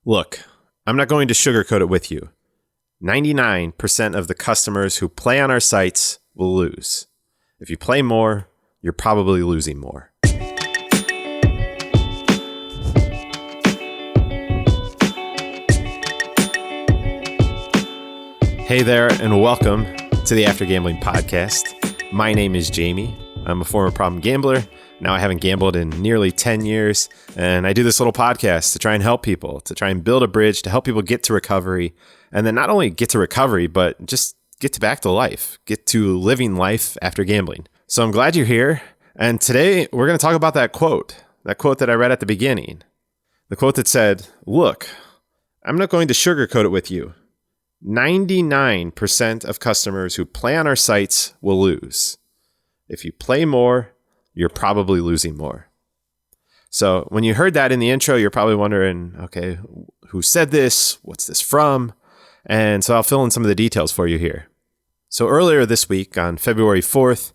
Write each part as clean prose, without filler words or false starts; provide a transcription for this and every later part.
Look, I'm not going to sugarcoat it with you. 99% of the customers who play on our sites will lose. If you play more, you're probably losing more. Hey there, and welcome to the After Gambling Podcast. My name is Jamie. I'm a former problem gambler. Now I haven't gambled in nearly 10 years, and I do this little podcast to try and help people, to try and build a bridge to help people get to recovery, and then not only get to recovery, but just get back to life, get to living life after gambling. So I'm glad you're here, and today we're going to talk about that quote that I read at the beginning. The quote that said, "Look, I'm not going to sugarcoat it with you. 99% of customers who play on our sites will lose. If you play more, you're probably losing more." So when you heard that in the intro, you're probably wondering, okay, who said this? What's this from? And so I'll fill in some of the details for you here. So earlier this week, on February 4th,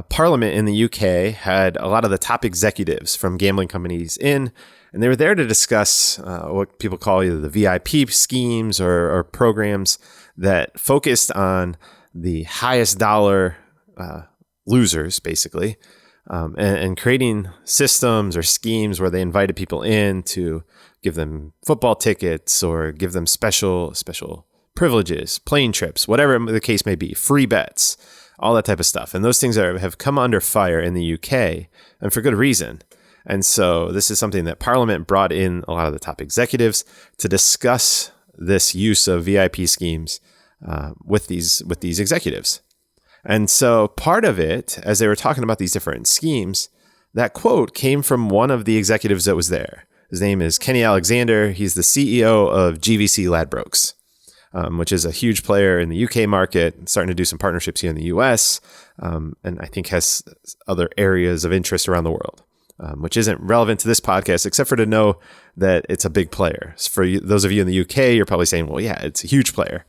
Parliament in the UK had a lot of the top executives from gambling companies in, and they were there to discuss what people call either the VIP schemes or programs that focused on the highest dollar losers, basically, and creating systems or schemes where they invited people in to give them football tickets or give them special privileges, plane trips, whatever the case may be, free bets, all that type of stuff. And those things have come under fire in the UK, and for good reason. And so this is something that Parliament brought in a lot of the top executives to discuss this use of VIP schemes with these executives. And so part of it, as they were talking about these different schemes, that quote came from one of the executives that was there. His name is Kenny Alexander. He's the CEO of GVC Ladbrokes, which is a huge player in the UK market, starting to do some partnerships here in the US, and I think has other areas of interest around the world, which isn't relevant to this podcast, except for to know that it's a big player. So for those of you in the UK, you're probably saying, well, yeah, it's a huge player.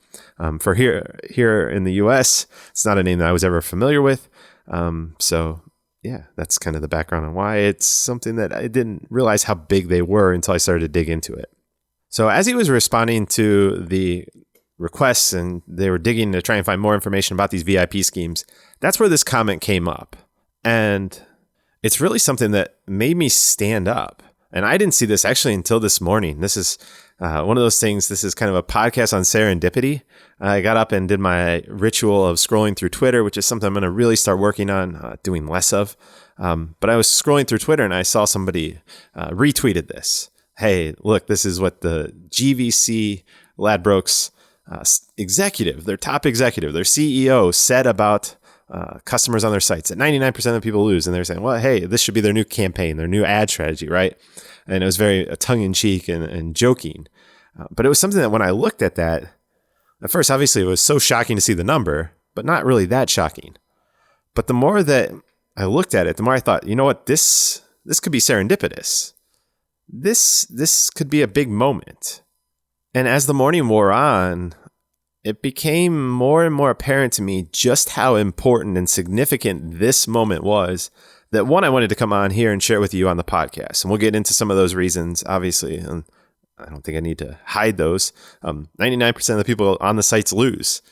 For here in the US, it's not a name that I was ever familiar with. So yeah, that's kind of the background on why it's something that I didn't realize how big they were until I started to dig into it. So as he was responding to the requests and they were digging to try and find more information about these VIP schemes, that's where this comment came up. And it's really something that made me stand up. And I didn't see this actually until this morning. This is one of those things. This is kind of a podcast on serendipity. I got up and did my ritual of scrolling through Twitter, which is something I'm going to really start working on doing less of. But I was scrolling through Twitter and I saw somebody retweeted this. Hey, look, this is what the GVC Ladbrokes executive, their top executive, their CEO said about customers on their sites, that 99% of people lose. And they're saying, well, hey, this should be their new campaign, their new ad strategy, right? And it was very tongue-in-cheek and joking. But it was something that when I looked at that, at first, obviously, it was so shocking to see the number, but not really that shocking. But the more that I looked at it, the more I thought, you know what, this could be serendipitous. This could be a big moment. And as the morning wore on, it became more and more apparent to me just how important and significant this moment was, that one, I wanted to come on here and share with you on the podcast. And we'll get into some of those reasons, obviously. And I don't think I need to hide those. 99% of the people on the sites lose.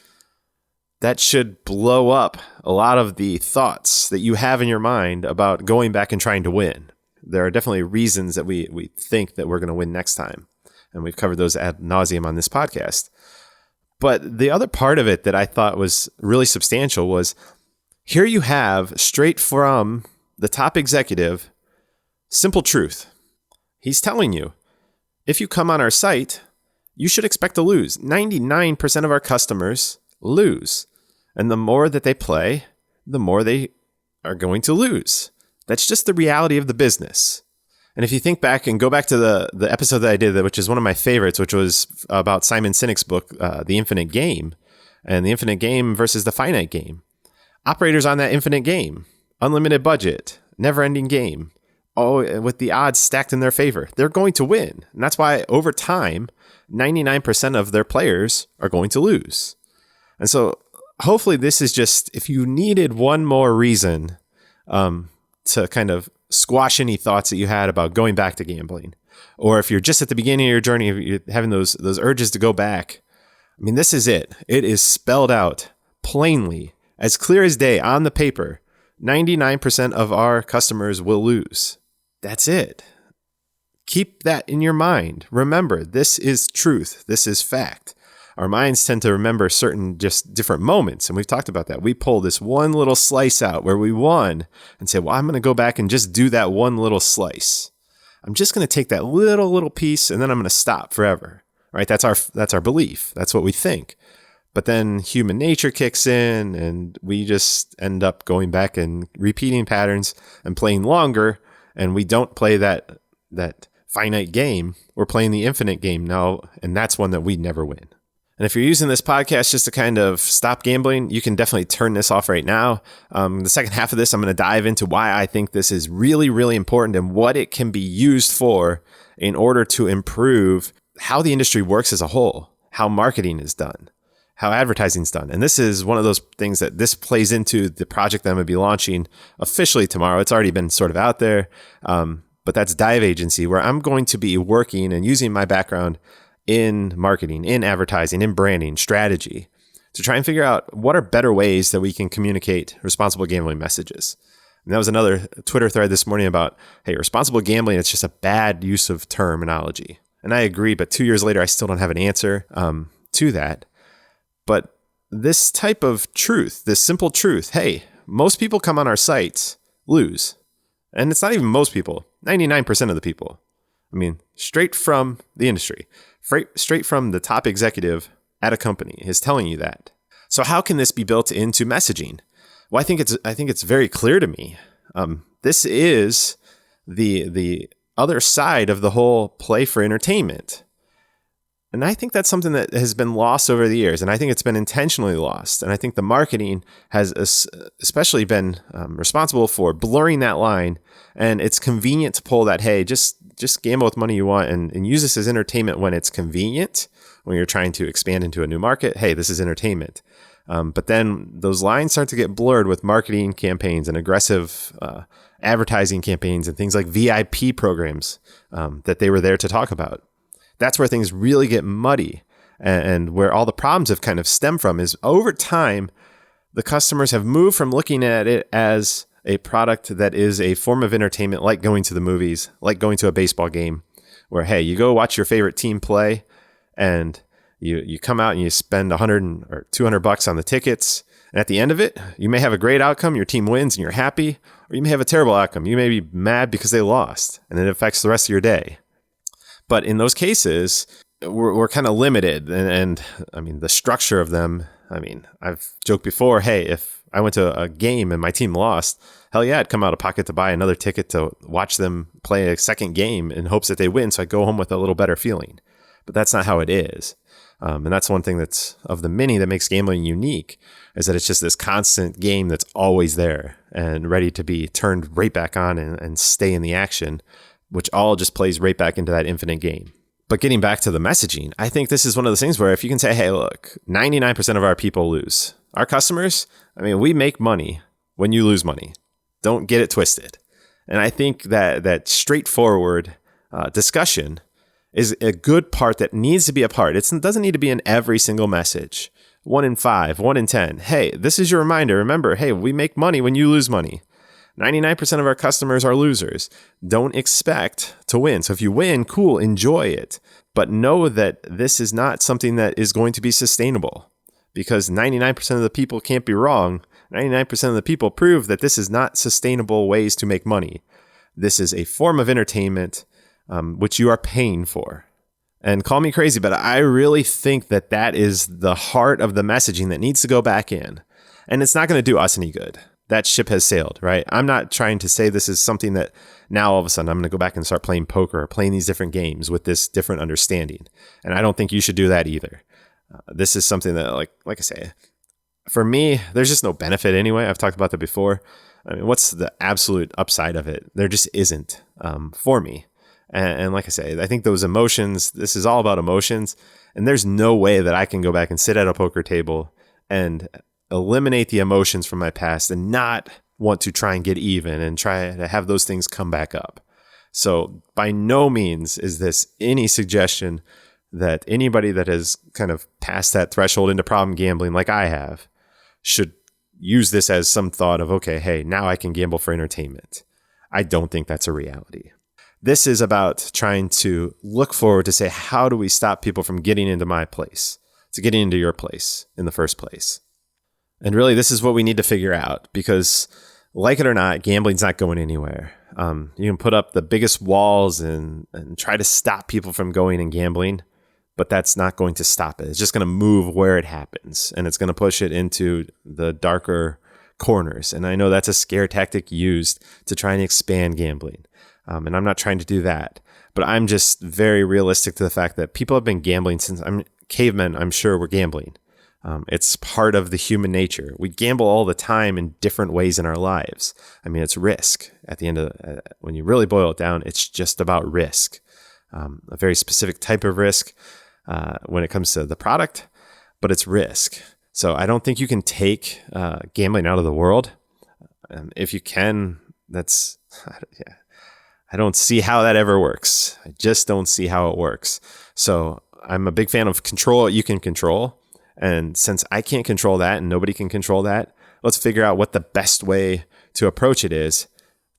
That should blow up a lot of the thoughts that you have in your mind about going back and trying to win. There are definitely reasons that we think that we're going to win next time. And we've covered those ad nauseum on this podcast. But the other part of it that I thought was really substantial was, here you have, straight from the top executive, simple truth. He's telling you, if you come on our site, you should expect to lose. 99% of our customers lose. And the more that they play, the more they are going to lose. That's just the reality of the business. And if you think back and go back to the episode that I did, which is one of my favorites, which was about Simon Sinek's book, The Infinite Game, and the infinite game versus the finite game. Operators on that infinite game, unlimited budget, never-ending game, with the odds stacked in their favor, they're going to win. And that's why over time, 99% of their players are going to lose. And so hopefully this is just, if you needed one more reason to kind of squash any thoughts that you had about going back to gambling, Or if you're just at the beginning of your journey, if you're having those urges to go back, I mean, this is it. It is spelled out plainly, as clear as day on the paper. 99% of our customers will lose. That's it. Keep that in your mind. Remember, this is truth. This is fact. Our minds tend to remember certain just different moments. And we've talked about that. We pull this one little slice out where we won and say, well, I'm going to go back and just do that one little slice. I'm just going to take that little piece and then I'm going to stop forever. Right? That's our belief. That's what we think. But then human nature kicks in and we just end up going back and repeating patterns and playing longer. And we don't play that finite game. We're playing the infinite game now. And that's one that we never win. And if you're using this podcast just to kind of stop gambling, you can definitely turn this off right now. The second half of this, I'm going to dive into why I think this is really, really important and what it can be used for in order to improve how the industry works as a whole, how marketing is done, how advertising is done. And this is one of those things that this plays into the project that I'm going to be launching officially tomorrow. It's already been sort of out there, but that's Dive Agency, where I'm going to be working and using my background in marketing, in advertising, in branding, strategy, to try and figure out what are better ways that we can communicate responsible gambling messages. And that was another Twitter thread this morning about, hey, responsible gambling, it's just a bad use of terminology. And I agree, but 2 years later, I still don't have an answer to that. But this type of truth, this simple truth, hey, most people come on our sites, lose. And it's not even most people, 99% of the people. I mean, straight from the industry, straight from the top executive at a company is telling you that. So how can this be built into messaging? Well, I think it's very clear to me. This is the other side of the whole play for entertainment. And I think that's something that has been lost over the years. And I think it's been intentionally lost. And I think the marketing has especially been responsible for blurring that line. And it's convenient to pull that, hey, just gamble with money you want and use this as entertainment when it's convenient, when you're trying to expand into a new market. Hey, this is entertainment. But then those lines start to get blurred with marketing campaigns and aggressive advertising campaigns and things like VIP programs that they were there to talk about. That's where things really get muddy, and where all the problems have kind of stemmed from is over time, the customers have moved from looking at it as a product that is a form of entertainment, like going to the movies, like going to a baseball game, where, hey, you go watch your favorite team play and you come out and you spend $100 or $200 on the tickets. And at the end of it, you may have a great outcome. Your team wins and you're happy, or you may have a terrible outcome. You may be mad because they lost and it affects the rest of your day. But in those cases, we're kind of limited. And I mean, the structure of them, I mean, I've joked before, hey, if I went to a game and my team lost, hell yeah, I'd come out of pocket to buy another ticket to watch them play a second game in hopes that they win. So I go home with a little better feeling. But that's not how it is. And that's one thing that's of the many that makes gambling unique, is that it's just this constant game that's always there and ready to be turned right back on and stay in the action, which all just plays right back into that infinite game. But getting back to the messaging, I think this is one of those things where if you can say, hey, look, 99% of our people lose. Our customers, I mean, we make money when you lose money. Don't get it twisted. And I think that straightforward discussion is a good part that needs to be a part. It doesn't need to be in every single message. 1 in 5, 1 in 10. Hey, this is your reminder. Remember, hey, we make money when you lose money. 99% of our customers are losers. Don't expect to win. So if you win, cool, enjoy it. But know that this is not something that is going to be sustainable, because 99% of the people can't be wrong. 99% of the people prove that this is not sustainable ways to make money. This is a form of entertainment, which you are paying for. And call me crazy, but I really think that that is the heart of the messaging that needs to go back in. And it's not going to do us any good. That ship has sailed, right? I'm not trying to say this is something that now all of a sudden I'm going to go back and start playing poker or playing these different games with this different understanding. And I don't think you should do that either. This is something that, like I say, for me, there's just no benefit anyway. I've talked about that before. I mean, what's the absolute upside of it? There just isn't for me. And like I say, I think those emotions, this is all about emotions. And there's no way that I can go back and sit at a poker table and eliminate the emotions from my past and not want to try and get even and try to have those things come back up. So by no means is this any suggestion that anybody that has kind of passed that threshold into problem gambling like I have should use this as some thought of, okay, hey, now I can gamble for entertainment. I don't think that's a reality. This is about trying to look forward to say, how do we stop people from getting into my place, to getting into your place in the first place? And really, this is what we need to figure out, because like it or not, gambling's not going anywhere. You can put up the biggest walls and try to stop people from going and gambling, but that's not going to stop it. It's just going to move where it happens, and it's going to push it into the darker corners. And I know that's a scare tactic used to try and expand gambling. And I'm not trying to do that, but I'm just very realistic to the fact that people have been gambling since cavemen, I'm sure, were gambling. It's part of the human nature. We gamble all the time in different ways in our lives. I mean, it's risk. At the end of when you really boil it down, it's just about risk. A very specific type of risk when it comes to the product, but it's risk. So I don't think you can take gambling out of the world. If you can, I don't see how that ever works. I just don't see how it works. So I'm a big fan of control what you can control. And since I can't control that and nobody can control that, let's figure out what the best way to approach it is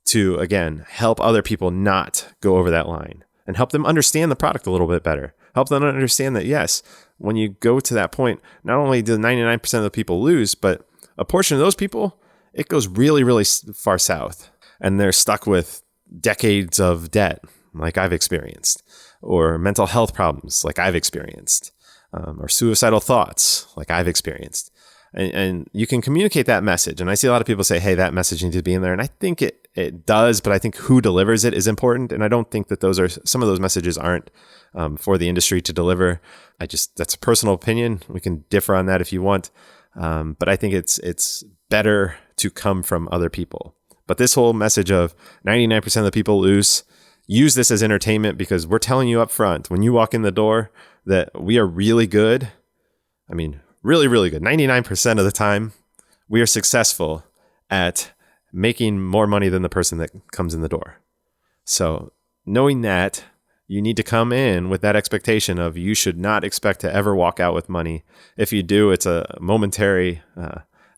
to, again, help other people not go over that line and help them understand the product a little bit better. Help them understand that, yes, when you go to that point, not only do 99% of the people lose, but a portion of those people, it goes really, really far south. And they're stuck with decades of debt, like I've experienced, or mental health problems, like I've experienced. Or suicidal thoughts like I've experienced. And you can communicate that message. And I see a lot of people say, hey, that message needs to be in there. And I think it does, but I think who delivers it is important. And I don't think that some of those messages aren't for the industry to deliver. That's a personal opinion. We can differ on that if you want. But I think it's better to come from other people. But this whole message of 99% of the people use this as entertainment, because we're telling you up front, when you walk in the door, that we are really good. I mean, really, really good. 99% of the time, we are successful at making more money than the person that comes in the door. So knowing that, you need to come in with that expectation of you should not expect to ever walk out with money. If you do, it's a momentary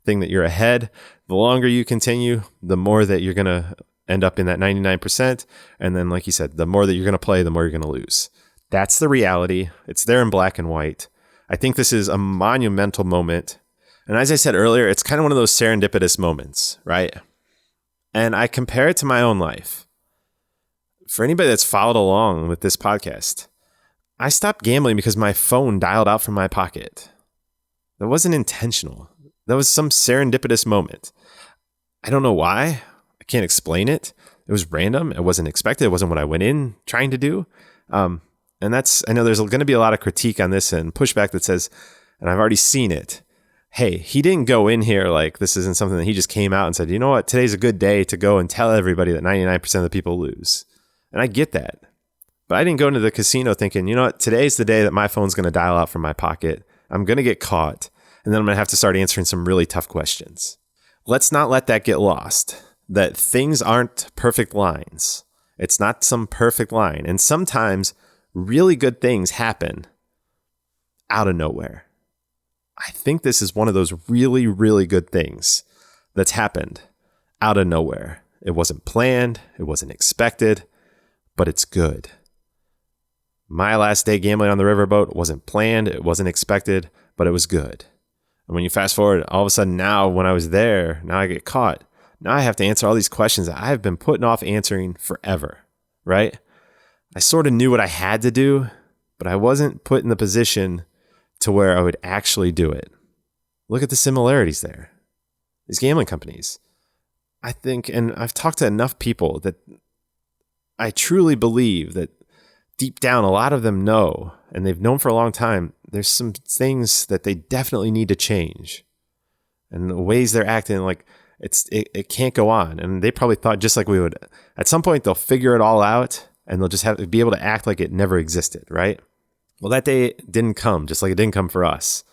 thing that you're ahead. The longer you continue, the more that you're going to end up in that 99%. And then, like you said, the more that you're going to play, the more you're going to lose. That's the reality. It's there in black and white. I think this is a monumental moment. And as I said earlier, it's kind of one of those serendipitous moments, right? And I compare it to my own life. For anybody that's followed along with this podcast, I stopped gambling because my phone dialed out from my pocket. That wasn't intentional. That was some serendipitous moment. I don't know why. I can't explain it. It was random. It wasn't expected. It wasn't what I went in trying to do. And I know there's going to be a lot of critique on this and pushback that says, and I've already seen it, hey, he didn't go in here like this isn't something that he just came out and said, you know what, today's a good day to go and tell everybody that 99% of the people lose. And I get that. But I didn't go into the casino thinking, you know what, today's the day that my phone's going to dial out from my pocket. I'm going to get caught. And then I'm going to have to start answering some really tough questions. Let's not let that get lost, that things aren't perfect lines. It's not some perfect line. And sometimes really good things happen out of nowhere. I think this is one of those really, really good things that's happened out of nowhere. It wasn't planned. It wasn't expected, but it's good. My last day gambling on the riverboat wasn't planned. It wasn't expected, but it was good. And when you fast forward, all of a sudden now when I was there, now I get caught. Now I have to answer all these questions that I've been putting off answering forever, right? I sort of knew what I had to do, but I wasn't put in the position to where I would actually do it. Look at the similarities there. These gambling companies. I think, and I've talked to enough people that I truly believe that deep down, a lot of them know, and they've known for a long time, there's some things that they definitely need to change. And the ways they're acting, like it can't go on. And they probably thought just like we would. At some point, they'll figure it all out, and they'll just have to be able to act like it never existed, right? Well, that day didn't come, just like it didn't come for us.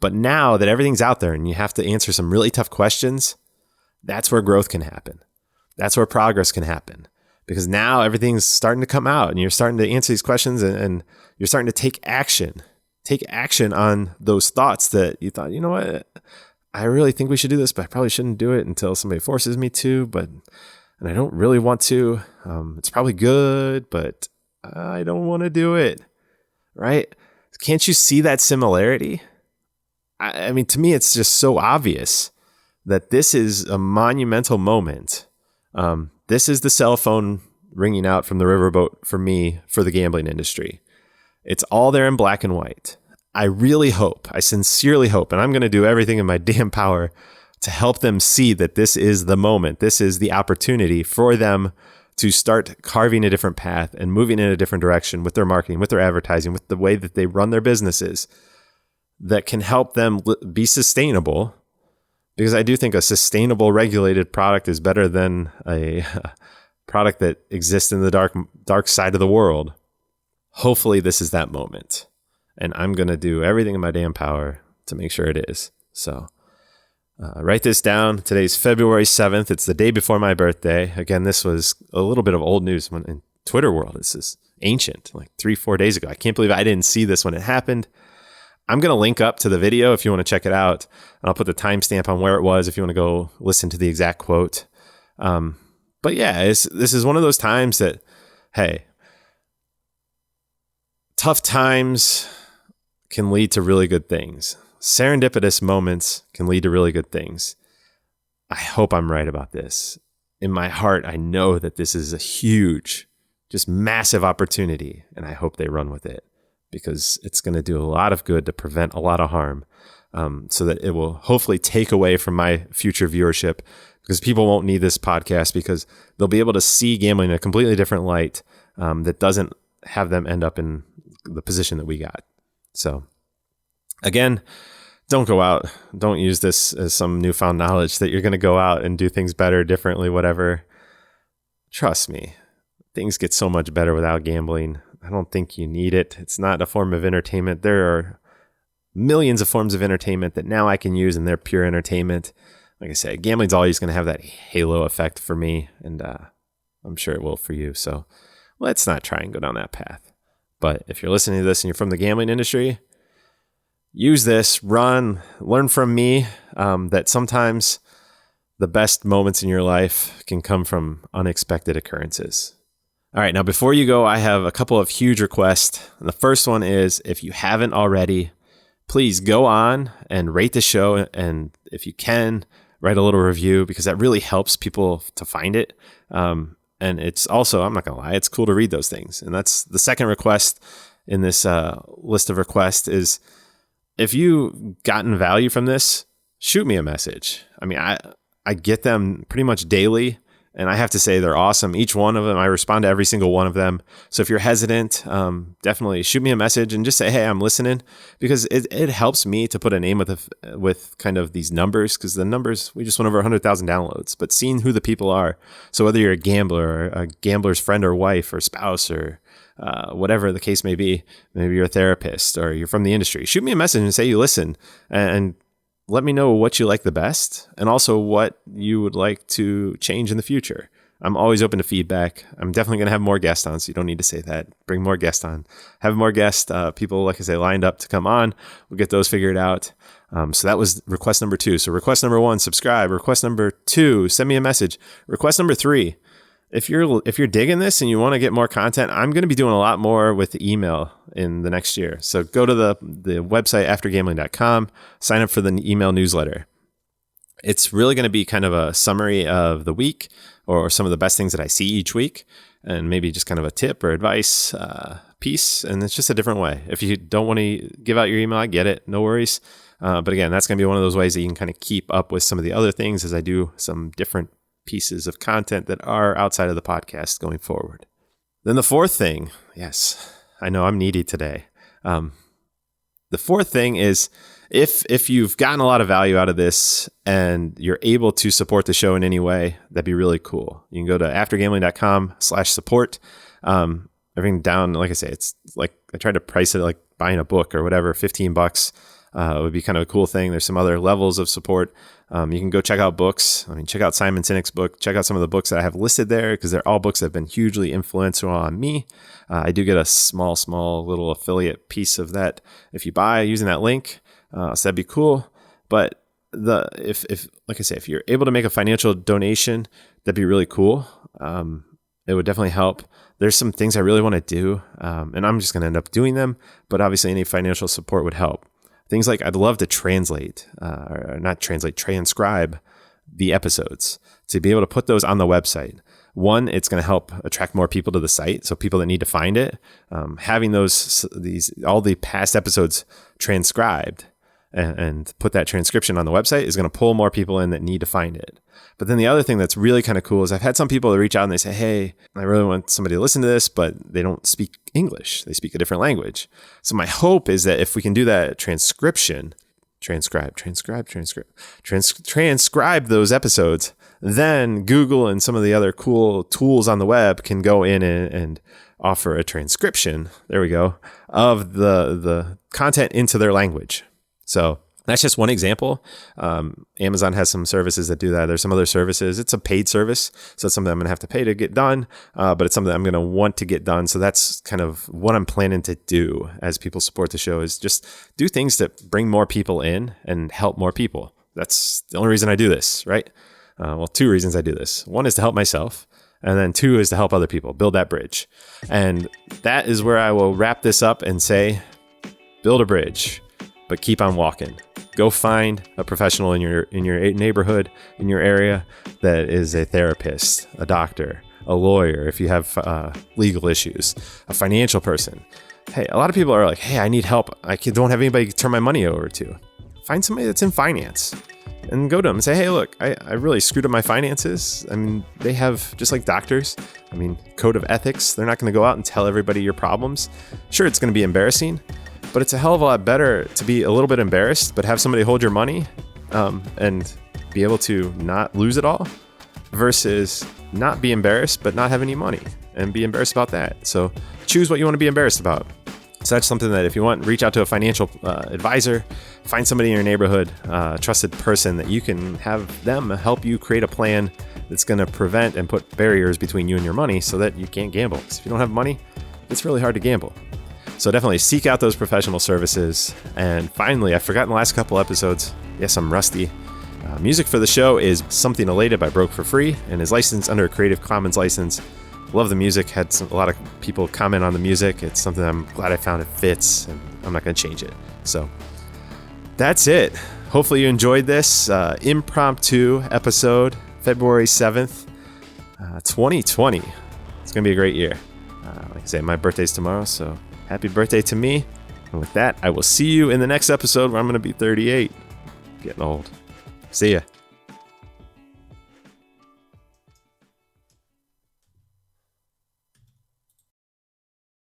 But now that everything's out there and you have to answer some really tough questions, that's where growth can happen. That's where progress can happen. because now everything's starting to come out and you're starting to answer these questions and you're starting to take action. Take action on those thoughts that you thought, you know what, I really think we should do this, but I probably shouldn't do it until somebody forces me to, and I don't really want to. It's probably good, but I don't want to do it, right? Can't you see that similarity? I mean, to me, it's just so obvious that this is a monumental moment. This is the cell phone ringing out from the riverboat for me, for the gambling industry. It's all there in black and white. I really hope, I sincerely hope, and I'm going to do everything in my damn power to help them see that this is the moment. This is the opportunity for them to start carving a different path and moving in a different direction with their marketing, with their advertising, with the way that they run their businesses that can help them be sustainable. Because I do think a sustainable, regulated product is better than a product that exists in the dark side of the world. Hopefully this is that moment. And I'm going to do everything in my damn power to make sure it is. So write this down. Today's February 7th. It's the day before my birthday. Again, this was a little bit of old news in Twitter world. This is ancient, like 3-4 days ago. I can't believe I didn't see this when it happened. I'm going to link up to the video if you want to check it out. And I'll put the timestamp on where it was if you want to go listen to the exact quote. But yeah, this is one of those times that, hey, tough times can lead to really good things. Serendipitous moments can lead to really good things. I hope I'm right about this. In my heart, I know that this is a huge, just massive opportunity, and I hope they run with it because it's going to do a lot of good to prevent a lot of harm, so that it will hopefully take away from my future viewership, because people won't need this podcast because they'll be able to see gambling in a completely different light that doesn't have them end up in the position that we got. So again, don't go out. Don't use this as some newfound knowledge that you're going to go out and do things better, differently, whatever. Trust me, things get so much better without gambling. I don't think you need it. It's not a form of entertainment. There are millions of forms of entertainment that now I can use, and they're pure entertainment. Like I said, gambling's always going to have that halo effect for me, and I'm sure it will for you. So let's not try and go down that path. But if you're listening to this and you're from the gambling industry, use this, learn from me, that sometimes the best moments in your life can come from unexpected occurrences. All right, now before you go, I have a couple of huge requests. And the first one is, if you haven't already, please go on and rate the show. And if you can, write a little review, because that really helps people to find it. And it's also, I'm not going to lie, it's cool to read those things. And that's the second request in this list of requests is, if you've gotten value from this, shoot me a message. I mean, I get them pretty much daily, and I have to say they're awesome. Each one of them, I respond to every single one of them. So if you're hesitant, definitely shoot me a message and just say, hey, I'm listening, because it helps me to put a name with kind of these numbers, because the numbers, we just went over 100,000 downloads, but seeing who the people are. So whether you're a gambler or a gambler's friend or wife or spouse or whatever the case may be, maybe you're a therapist or you're from the industry, shoot me a message and say you listen, and let me know what you like the best, and also what you would like to change in the future. I'm always open to feedback. I'm definitely going to have more guests on, so you don't need to say that. Bring more guests on. Have more guests, people, like I say, lined up to come on. We'll get those figured out. So that was request number 2. So request number 1, subscribe. Request number 2, send me a message. Request number 3, if you're digging this and you want to get more content, I'm going to be doing a lot more with email in the next year. So go to the website, aftergambling.com, sign up for the email newsletter. It's really going to be kind of a summary of the week, or some of the best things that I see each week, and maybe just kind of a tip or advice piece. And it's just a different way. If you don't want to give out your email, I get it. No worries. But again, that's going to be one of those ways that you can kind of keep up with some of the other things as I do some different pieces of content that are outside of the podcast going forward. Then the fourth thing, yes, I know I'm needy today. The fourth thing is, if you've gotten a lot of value out of this and you're able to support the show in any way, that'd be really cool. You can go to aftergambling.com/support. Everything down, like I say, it's like I tried to price it like buying a book or whatever, $15. would be kind of a cool thing. There's some other levels of support. You can go check out books. Check out Simon Sinek's book. Check out some of the books that I have listed there because they're all books that have been hugely influential on me. I do get a small little affiliate piece of that if you buy using that link. So that'd be cool. But if like I say, if you're able to make a financial donation, that'd be really cool. It would definitely help. There's some things I really want to do, and I'm just going to end up doing them. But obviously, any financial support would help. Things like I'd love to transcribe the episodes to be able to put those on the website. One, it's going to help attract more people to the site. So people that need to find it, having all the past episodes transcribed and put that transcription on the website is going to pull more people in that need to find it. But then the other thing that's really kind of cool is I've had some people that reach out and they say, hey, I really want somebody to listen to this, but they don't speak English. They speak a different language. So my hope is that if we can do that transcribe those episodes, then Google and some of the other cool tools on the web can go in and offer a transcription, there we go, of the content into their language. So that's just one example. Amazon has some services that do that. There's some other services. It's a paid service, so it's something I'm going to have to pay to get done, but it's something I'm going to want to get done. So that's kind of what I'm planning to do as people support the show, is just do things that bring more people in and help more people. That's the only reason I do this, right? Well, two reasons I do this. One is to help myself, and then two is to help other people, build that bridge. And that is where I will wrap this up and say, build a bridge, but keep on walking. Go find a professional in your neighborhood, in your area, that is a therapist, a doctor, a lawyer, if you have legal issues, a financial person. Hey, a lot of people are like, hey, I need help. I don't have anybody to turn my money over to. Find somebody that's in finance and go to them and say, hey, look, I really screwed up my finances. I mean, they have, just like doctors, code of ethics. They're not going to go out and tell everybody your problems. Sure, it's going to be embarrassing, but it's a hell of a lot better to be a little bit embarrassed, but have somebody hold your money and be able to not lose it all, versus not be embarrassed, but not have any money and be embarrassed about that. So choose what you want to be embarrassed about. So that's something that if you want, reach out to a financial advisor, find somebody in your neighborhood, a trusted person that you can have them help you create a plan that's going to prevent and put barriers between you and your money so that you can't gamble. Because if you don't have money, it's really hard to gamble. So definitely seek out those professional services. And finally, I forgot in the last couple episodes, yes, I'm rusty. Music for the show is Something Elated by Broke for Free and is licensed under a Creative Commons license. Love the music. Had a lot of people comment on the music. It's something I'm glad I found it fits, and I'm not going to change it. So that's it. Hopefully you enjoyed this impromptu episode, February 7th, 2020. It's going to be a great year. Like I say, my birthday's tomorrow, so happy birthday to me. And with that, I will see you in the next episode where I'm going to be 38. Getting old. See ya.